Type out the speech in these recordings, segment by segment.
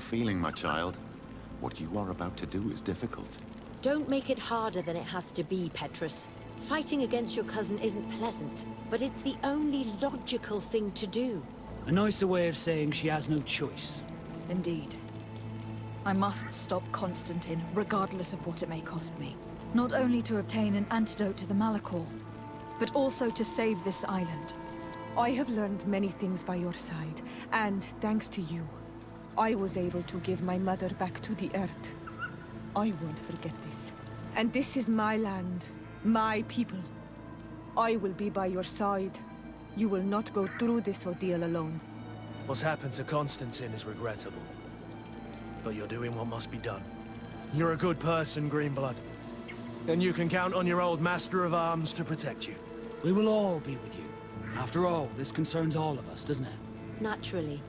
feeling, my child? What you are about to do is difficult. Don't make it harder than it has to be, Petrus. Fighting against your cousin isn't pleasant, but it's the only logical thing to do. A nicer way of saying she has no choice. Indeed. I must stop Constantine, regardless of what it may cost me. Not only to obtain an antidote to the Malachor, but also to save this island. I have learned many things by your side, and thanks to you, I was able to give my mother back to the earth. I won't forget this. And this is my land, my people. I will be by your side. You will not go through this ordeal alone. What's happened to Constantine is regrettable. But you're doing what must be done. You're a good person, Greenblood. And you can count on your old master of arms to protect you. We will all be with you. After all, this concerns all of us, doesn't it? Naturally.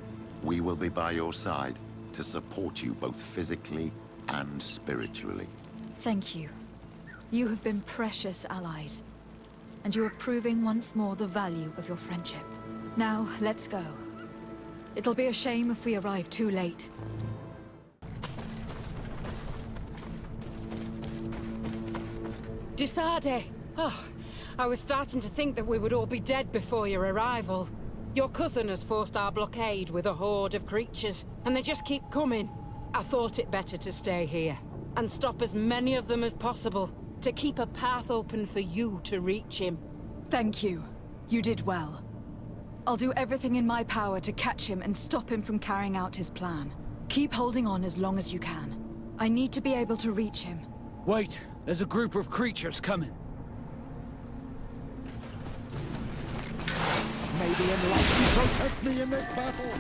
We will be by your side to support you both physically and spiritually. Thank you. You have been precious allies. And you are proving once more the value of your friendship. Now, let's go. It'll be a shame if we arrive too late. Disade! Oh, I was starting to think that we would all be dead before your arrival. Your cousin has forced our blockade with a horde of creatures, and they just keep coming. I thought it better to stay here, and stop as many of them as possible, to keep a path open for you to reach him. Thank you. You did well. I'll do everything in my power to catch him and stop him from carrying out his plan. Keep holding on as long as you can. I need to be able to reach him. Wait, there's a group of creatures coming. May the Enlightened protect me in this battle!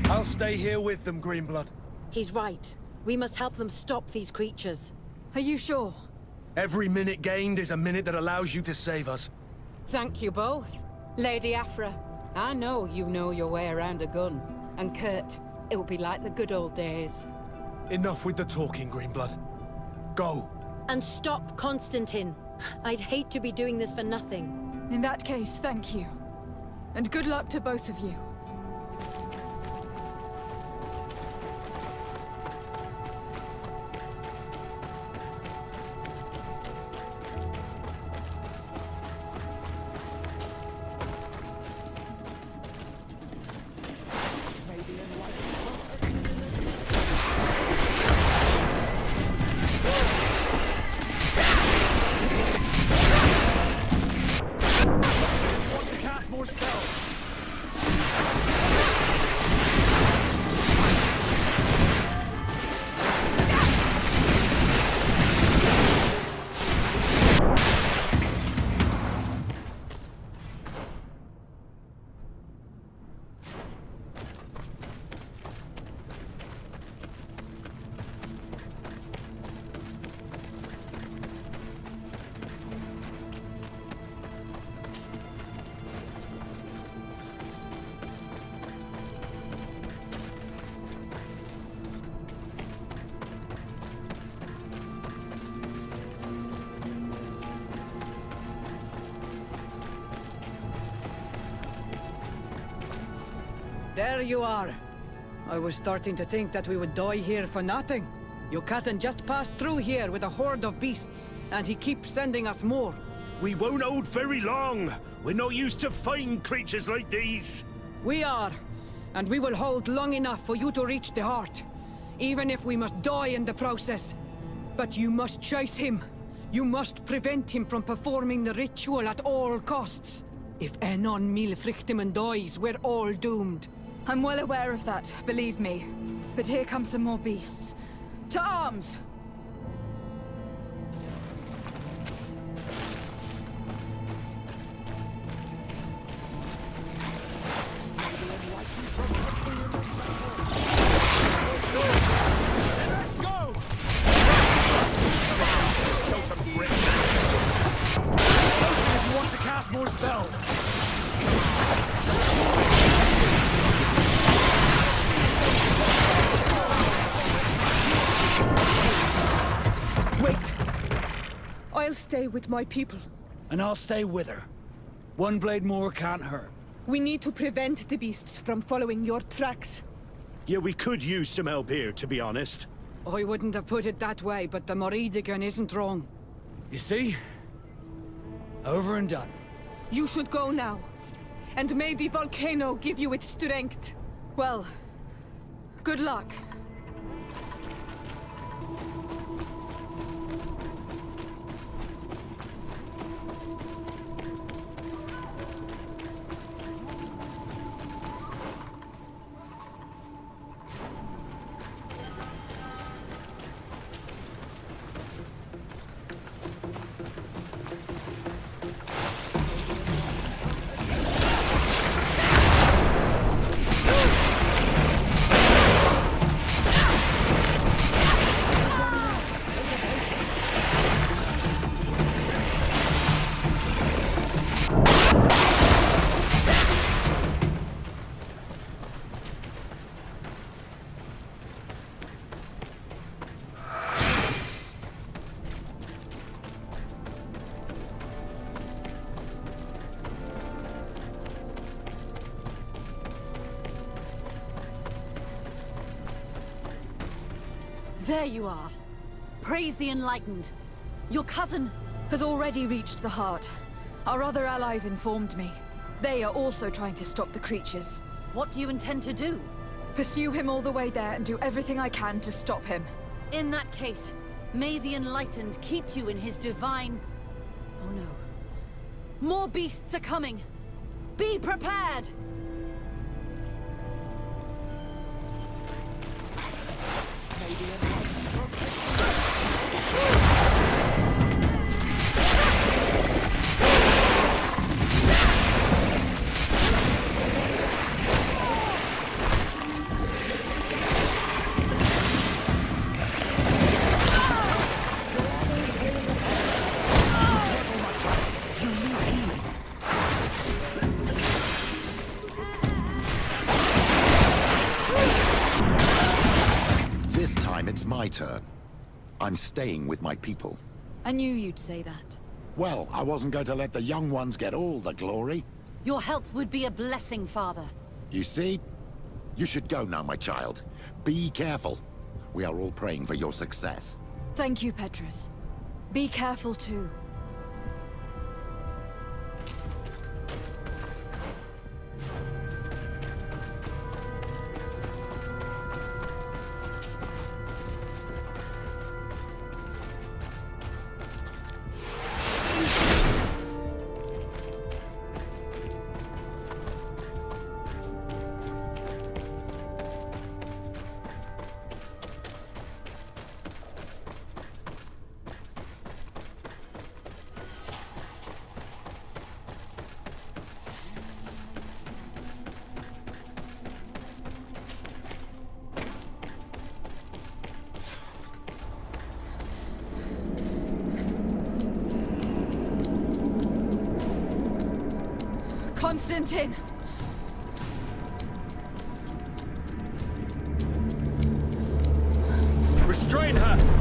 I'll stay here with them, Greenblood. He's right. We must help them stop these creatures. Are you sure? Every minute gained is a minute that allows you to save us. Thank you both. Lady Afra, I know you know your way around a gun. And Kurt, it'll be like the good old days. Enough with the talking, Greenblood. Go. And stop Constantine. I'd hate to be doing this for nothing. In that case, thank you. And good luck to both of you. There you are. I was starting to think that we would die here for nothing. Your cousin just passed through here with a horde of beasts, and he keeps sending us more. We won't hold very long. We're not used to fighting creatures like these. We are, and we will hold long enough for you to reach the heart, even if we must die in the process. But you must chase him. You must prevent him from performing the ritual at all costs. If Enon Milfrichtiman dies, we're all doomed. I'm well aware of that, believe me. But here come some more beasts. To arms! more spells. Wait. I'll stay with my people. And I'll stay with her. One blade more can't hurt. We need to prevent the beasts from following your tracks. Yeah, we could use some help here, to be honest. I wouldn't have put it that way, but the Morridigan isn't wrong. You see? Over and done. You should go now. And may the volcano give you its strength. Well, good luck. There you are. Praise the Enlightened. Your cousin Has already reached the heart. Our other allies informed me. They are also trying to stop the creatures. What do you intend to do? Pursue him all the way there and do everything I can to stop him. In that case, may the Enlightened keep you in his divine... Oh no. More beasts are coming! Be prepared! This time it's my turn. I'm staying with my people. I knew you'd say that. Well, I wasn't going to let the young ones get all the glory. Your help would be a blessing, Father. You see? You should go now, my child. Be careful. We are all praying for your success. Thank you, Petrus. Be careful too. Constantine! Restrain her!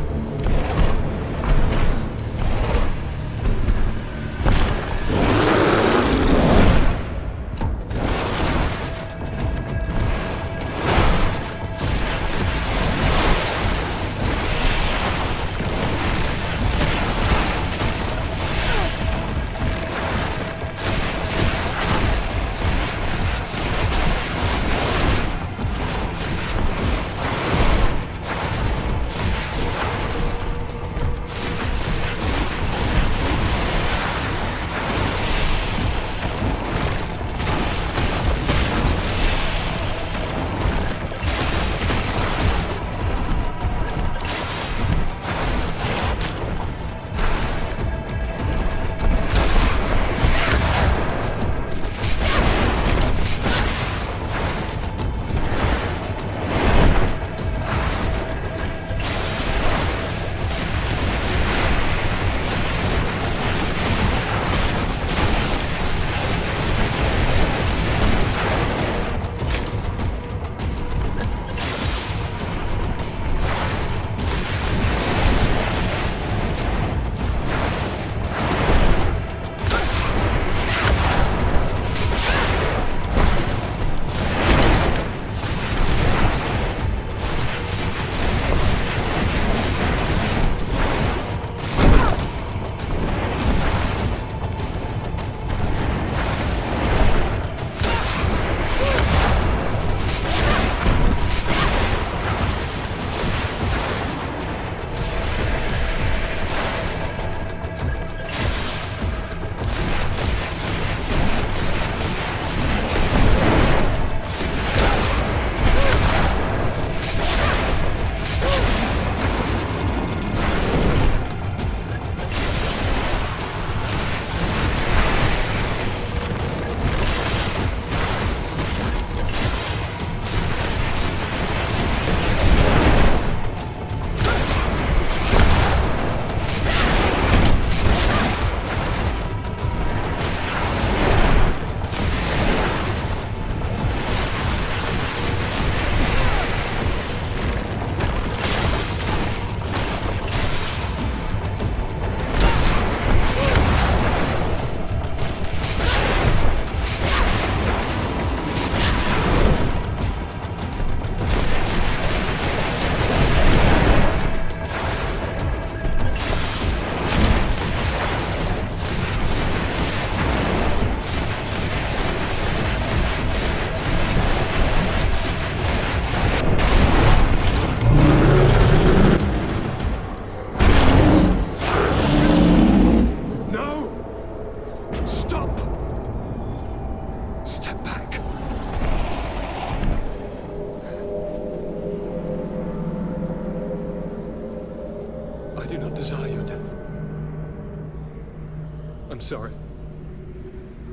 I'm sorry.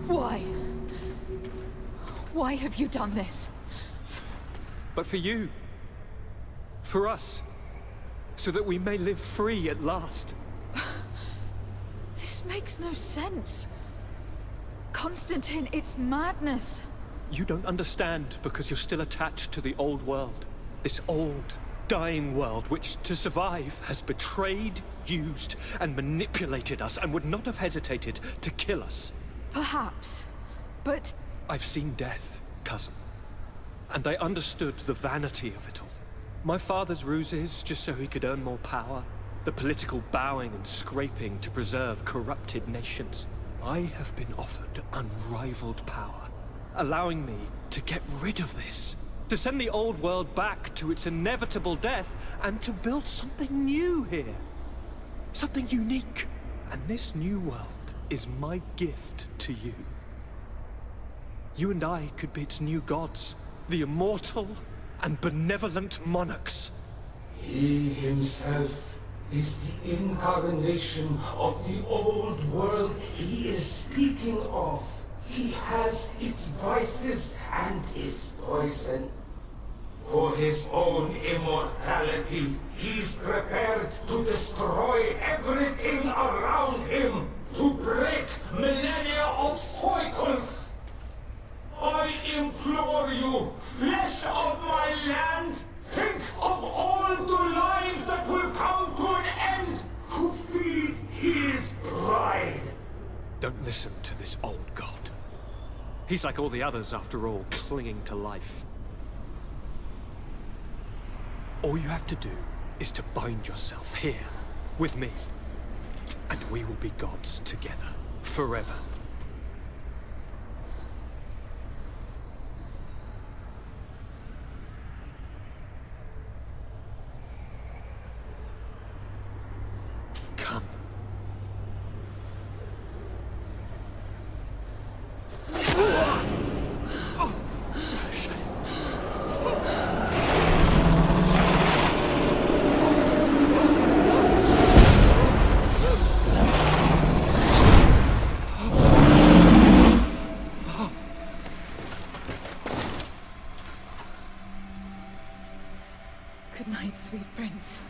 Why? Why have you done this? But for you. For us. So that we may live free at last. This makes no sense. Constantine, it's madness. You don't understand because you're still attached to the old world. This old, dying world which, to survive, has betrayed, used, and manipulated us and would not have hesitated to kill us. Perhaps, but... I've seen death, cousin. And I understood the vanity of it all. My father's ruses just so he could earn more power. The political bowing and scraping to preserve corrupted nations. I have been offered unrivaled power, allowing me to get rid of this. To send the old world back to its inevitable death, and to build something new here. Something unique. And this new world is my gift to you. You and I could be its new gods, the immortal and benevolent monarchs. He himself is the incarnation of the old world he is speaking of. He has its vices and its poison. For his own immortality, he's prepared to destroy everything around him, to break millennia of cycles. I implore you, flesh of my land, think of all the lives that will come to an end to feed his bride. Don't listen to this old god. He's like all the others, after all, clinging to life. All you have to do is to bind yourself here, with me. And we will be gods together, forever. Come. Good night, sweet prince.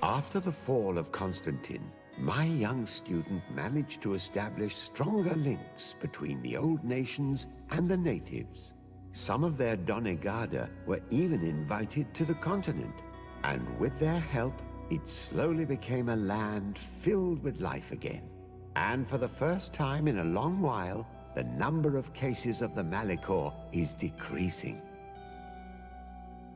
After the fall of Constantine, my young student managed to establish stronger links between the old nations and the natives. Some of their donegada were even invited to the continent, and with their help, it slowly became a land filled with life again. And for the first time in a long while, the number of cases of the Malichor is decreasing.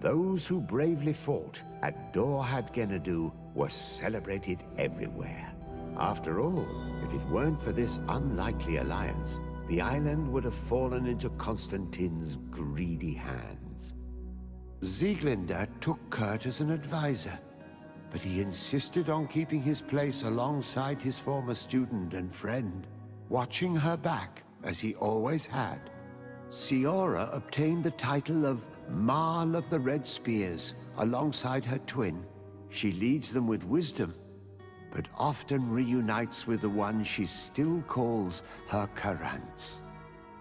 Those who bravely fought at Dorhad Genadu were celebrated everywhere. After all, if it weren't for this unlikely alliance, the island would have fallen into Constantine's greedy hands. Sieglinde took Kurt as an advisor, but he insisted on keeping his place alongside his former student and friend, watching her back as he always had. Siora obtained the title of Marl of the Red Spears alongside her twin. She leads them with wisdom, but often reunites with the one she still calls her Karants.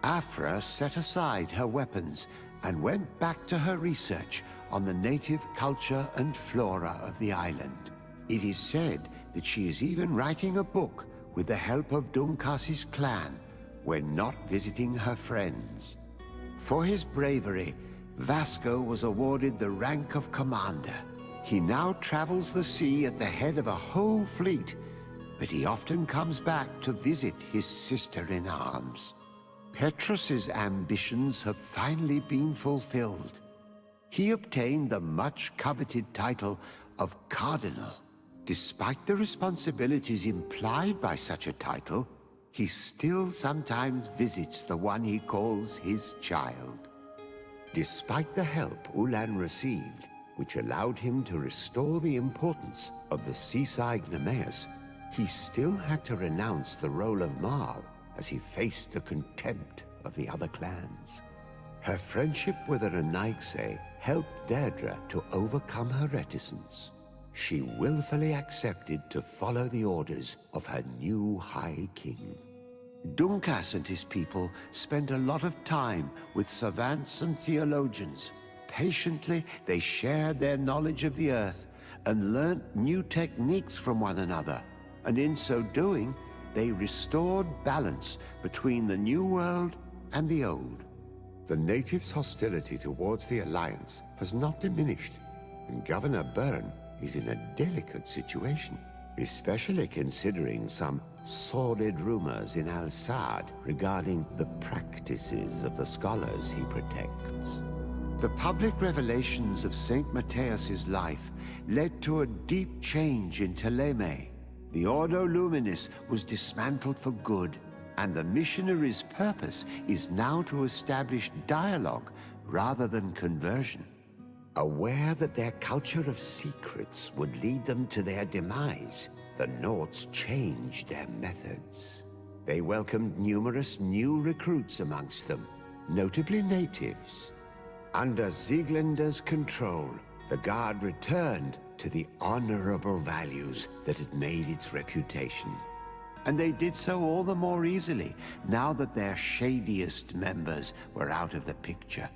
Afra set aside her weapons and went back to her research on the native culture and flora of the island. It is said that she is even writing a book with the help of Dunkasi's clan when not visiting her friends. For his bravery, Vasco was awarded the rank of commander. He now travels the sea at the head of a whole fleet, but he often comes back to visit his sister-in-arms. Petrus's ambitions have finally been fulfilled. He obtained the much-coveted title of Cardinal. Despite the responsibilities implied by such a title, he still sometimes visits the one he calls his child. Despite the help Ulan received, which allowed him to restore the importance of the seaside Nemeus, he still had to renounce the role of Marl as he faced the contempt of the other clans. Her friendship with the Renaigse helped Deirdre to overcome her reticence. She willfully accepted to follow the orders of her new High King. Dunkas and his people spent a lot of time with savants and theologians. Patiently, they shared their knowledge of the Earth and learnt new techniques from one another. And in so doing, they restored balance between the New World and the Old. The natives' hostility towards the Alliance has not diminished, and Governor Byrne is in a delicate situation, especially considering some sordid rumors in Al-Sad regarding the practices of the scholars he protects. The public revelations of Saint Matthias's life led to a deep change in Thélème. The Ordo Luminis was dismantled for good, and the missionaries' purpose is now to establish dialogue rather than conversion. Aware that their culture of secrets would lead them to their demise, the Nords changed their methods. They welcomed numerous new recruits amongst them, notably natives. Under Sieglinder's control, the Guard returned to the honorable values that had made its reputation. And they did so all the more easily, now that their shadiest members were out of the picture.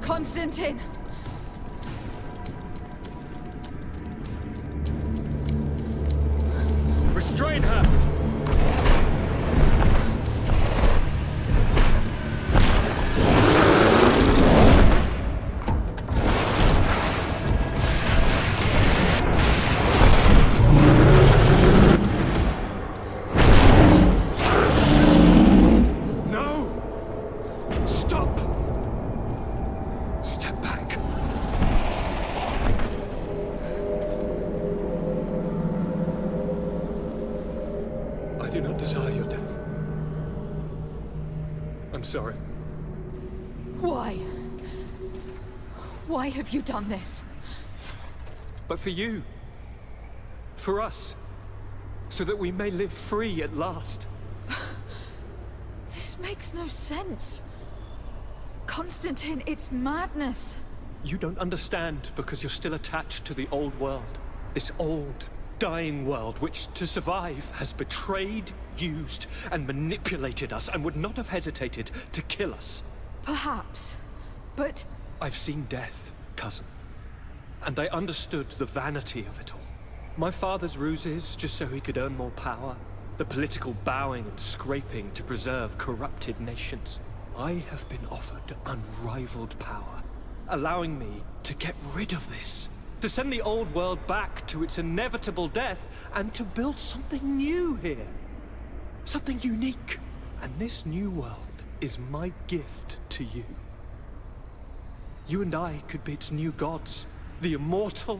Constantine! Restrain her! I do not desire your death. I'm sorry. Why? Why have you done this? But for you. For us. So that we may live free at last. This makes no sense. Constantine, it's madness. You don't understand because you're still attached to the old world. This old, dying world which, to survive, has betrayed, used, and manipulated us and would not have hesitated to kill us. Perhaps, but... I've seen death, cousin. And I understood the vanity of it all. My father's ruses just so he could earn more power. The political bowing and scraping to preserve corrupted nations. I have been offered unrivaled power, allowing me to get rid of this. To send the old world back to its inevitable death, and to build something new here. Something unique. And this new world is my gift to you. You and I could be its new gods, the immortal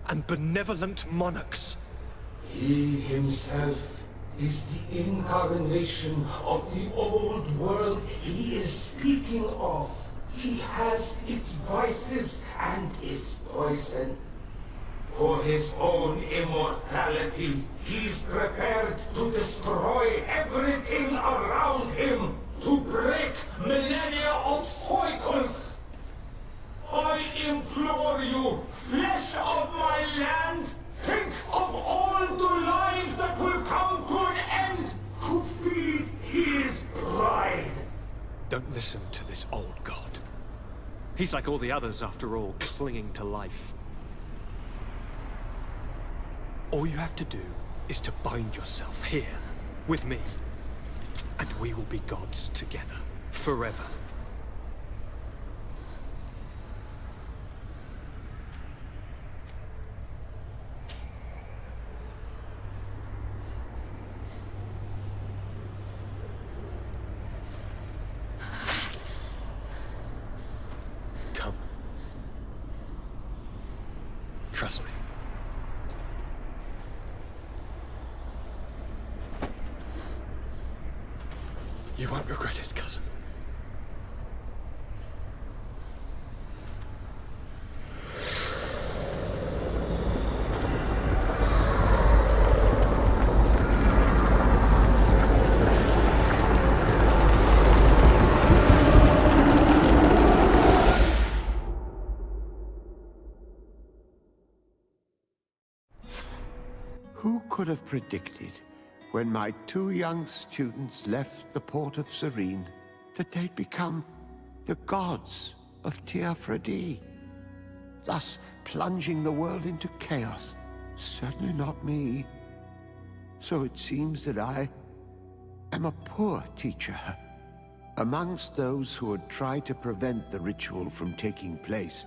and benevolent monarchs. He himself is the incarnation of the old world he is speaking of. He has its vices and its poison. For his own immortality, he's prepared to destroy everything around him, to break millennia of cycles. I implore you, flesh of my land, think of all the lives that will come to an end to feed his pride. Don't listen to this old god. He's like all the others, after all, clinging to life. All you have to do is to bind yourself here, with me, and we will be gods together, forever. Come. Trust me. You won't regret it, cousin. Who could have predicted, when my 2 young students left the port of Serene, that they'd become the gods of Teofredi, thus plunging the world into chaos? Certainly not me. So it seems that I am a poor teacher. Amongst those who had tried to prevent the ritual from taking place,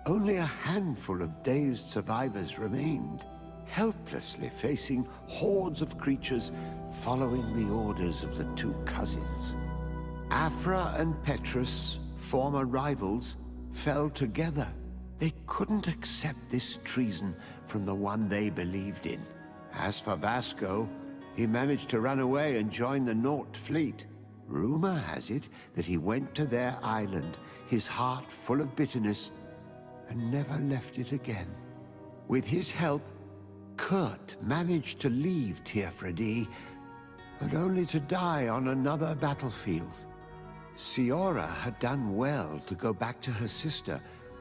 only a handful of dazed survivors remained, helplessly facing hordes of creatures following the orders of the 2 cousins. Afra and Petrus, former rivals, fell together. They couldn't accept this treason from the one they believed in. As for Vasco, he managed to run away and join the Nort fleet. Rumor has it that he went to their island, his heart full of bitterness, and never left it again. With his help, Kurt managed to leave Teofredi, but only to die on another battlefield. Siora had done well to go back to her sister,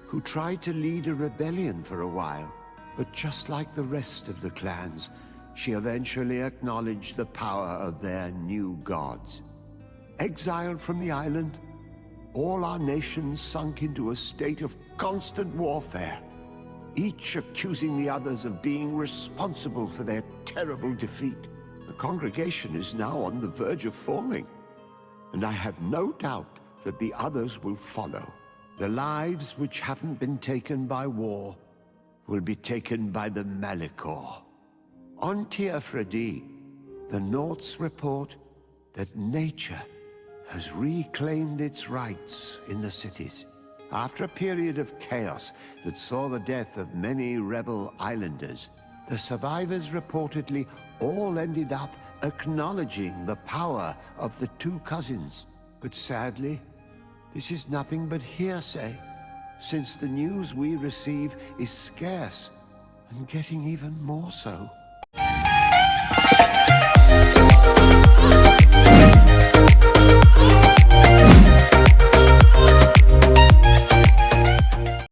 who tried to lead a rebellion for a while, but just like the rest of the clans, she eventually acknowledged the power of their new gods. Exiled from the island, all our nations sunk into a state of constant warfare, each accusing the others of being responsible for their terrible defeat. The congregation is now on the verge of falling, and I have no doubt that the others will follow. The lives which haven't been taken by war will be taken by the Malicor. On Teofredi, the Norts report that nature has reclaimed its rights in the cities. After a period of chaos that saw the death of many rebel islanders, the survivors reportedly all ended up acknowledging the power of the 2 cousins. But sadly, this is nothing but hearsay, since the news we receive is scarce and getting even more so.